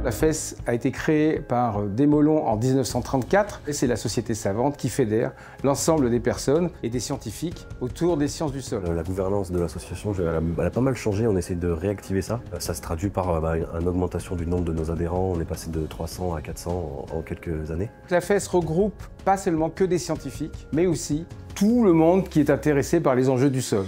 La FES a été créée par Desmoulins en 1934 et c'est la société savante qui fédère l'ensemble des personnes et des scientifiques autour des sciences du sol. La gouvernance de l'association, elle a pas mal changé, on essaie de réactiver ça. Ça se traduit par une augmentation du nombre de nos adhérents, on est passé de 300 à 400 en quelques années. La FES regroupe pas seulement que des scientifiques, mais aussi tout le monde qui est intéressé par les enjeux du sol.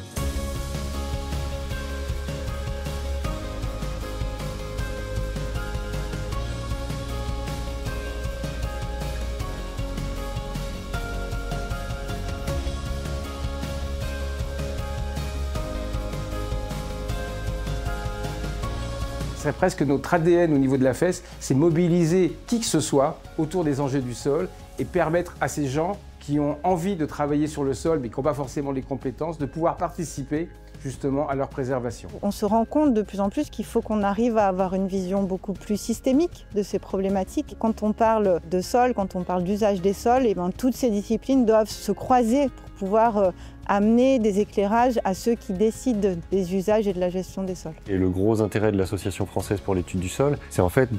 C'est presque notre ADN au niveau de la FES, c'est mobiliser qui que ce soit autour des enjeux du sol et permettre à ces gens qui ont envie de travailler sur le sol mais qui n'ont pas forcément les compétences de pouvoir participer justement à leur préservation. On se rend compte de plus en plus qu'il faut qu'on arrive à avoir une vision beaucoup plus systémique de ces problématiques. Quand on parle de sol, quand on parle d'usage des sols, toutes ces disciplines doivent se croiser pour pouvoir amener des éclairages à ceux qui décident des usages et de la gestion des sols. Et le gros intérêt de l'Association française pour l'étude du sol, c'est en fait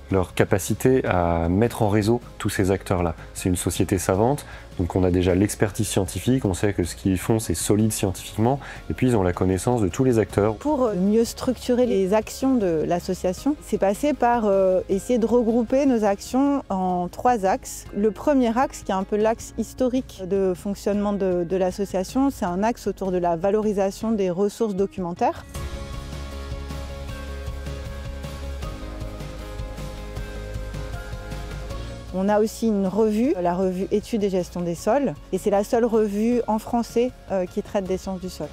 leur capacité à mettre en réseau tous ces acteurs-là. C'est une société savante, donc on a déjà l'expertise scientifique, on sait que ce qu'ils font c'est solide scientifiquement, et puis ils ont la connaissance de tous les acteurs. Pour mieux structurer les actions de l'association, c'est passé par essayer de regrouper nos actions en 3 axes. Le premier axe, qui est un peu l'axe historique de fonctionnement de l'association, c'est un axe autour de la valorisation des ressources documentaires. On a aussi une revue, la revue Études et gestion des sols, et c'est la seule revue en français qui traite des sciences du sol.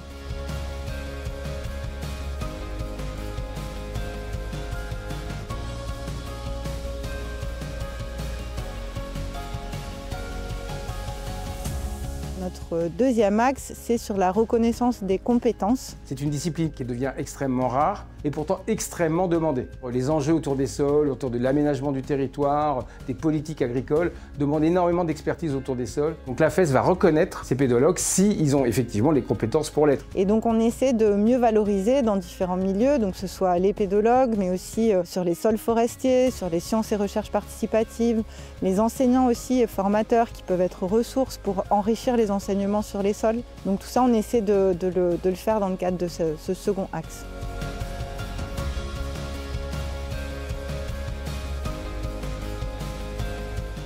Notre deuxième axe, c'est sur la reconnaissance des compétences. C'est une discipline qui devient extrêmement rare et pourtant extrêmement demandée. Les enjeux autour des sols, autour de l'aménagement du territoire, des politiques agricoles, demandent énormément d'expertise autour des sols. Donc la FES va reconnaître ces pédologues s'ils ont effectivement les compétences pour l'être. Et donc on essaie de mieux valoriser dans différents milieux, donc que ce soit les pédologues, mais aussi sur les sols forestiers, sur les sciences et recherches participatives, les enseignants aussi et formateurs qui peuvent être ressources pour enrichir les enseignements sur les sols. Donc tout ça, on essaie de le faire dans le cadre de ce second axe.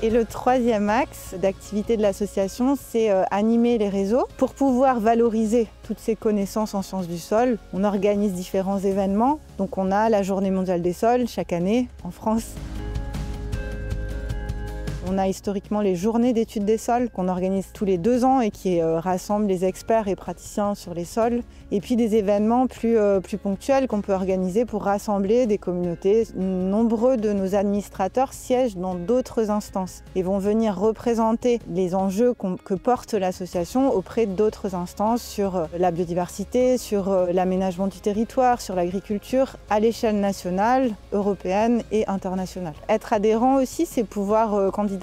Et le troisième axe d'activité de l'association, c'est animer les réseaux. Pour pouvoir valoriser toutes ces connaissances en sciences du sol, on organise différents événements. Donc on a la Journée mondiale des sols chaque année en France. On a historiquement les journées d'études des sols qu'on organise tous les 2 ans et qui rassemblent les experts et praticiens sur les sols. Et puis des événements plus ponctuels qu'on peut organiser pour rassembler des communautés. Nombreux de nos administrateurs siègent dans d'autres instances et vont venir représenter les enjeux que porte l'association auprès d'autres instances sur la biodiversité, sur l'aménagement du territoire, sur l'agriculture à l'échelle nationale, européenne et internationale. Être adhérent aussi, c'est pouvoir candidater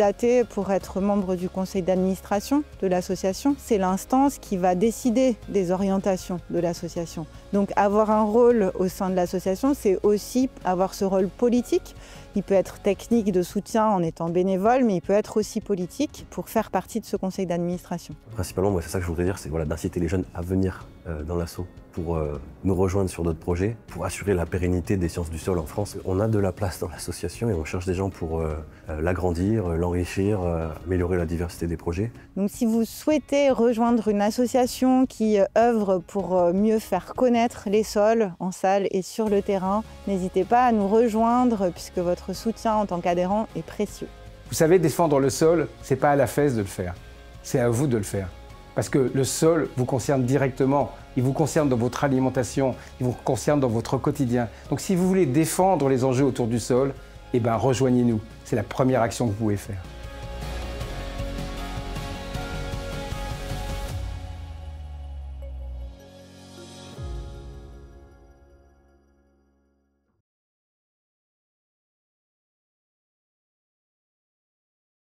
pour être membre du conseil d'administration de l'association. C'est l'instance qui va décider des orientations de l'association. Donc avoir un rôle au sein de l'association, c'est aussi avoir ce rôle politique. Il peut être technique de soutien en étant bénévole, mais il peut être aussi politique pour faire partie de ce conseil d'administration. Principalement, moi, c'est ça que je voudrais dire, c'est d'inciter les jeunes à venir dans l'asso pour nous rejoindre sur d'autres projets, pour assurer la pérennité des sciences du sol en France. On a de la place dans l'association et on cherche des gens pour l'agrandir, l'enrichir, améliorer la diversité des projets. Donc si vous souhaitez rejoindre une association qui œuvre pour mieux faire connaître les sols en salle et sur le terrain, n'hésitez pas à nous rejoindre puisque votre soutien en tant qu'adhérent est précieux. Vous savez, défendre le sol, c'est pas à la FES de le faire, c'est à vous de le faire. Parce que le sol vous concerne directement, il vous concerne dans votre alimentation, il vous concerne dans votre quotidien. Donc si vous voulez défendre les enjeux autour du sol, rejoignez-nous. C'est la première action que vous pouvez faire.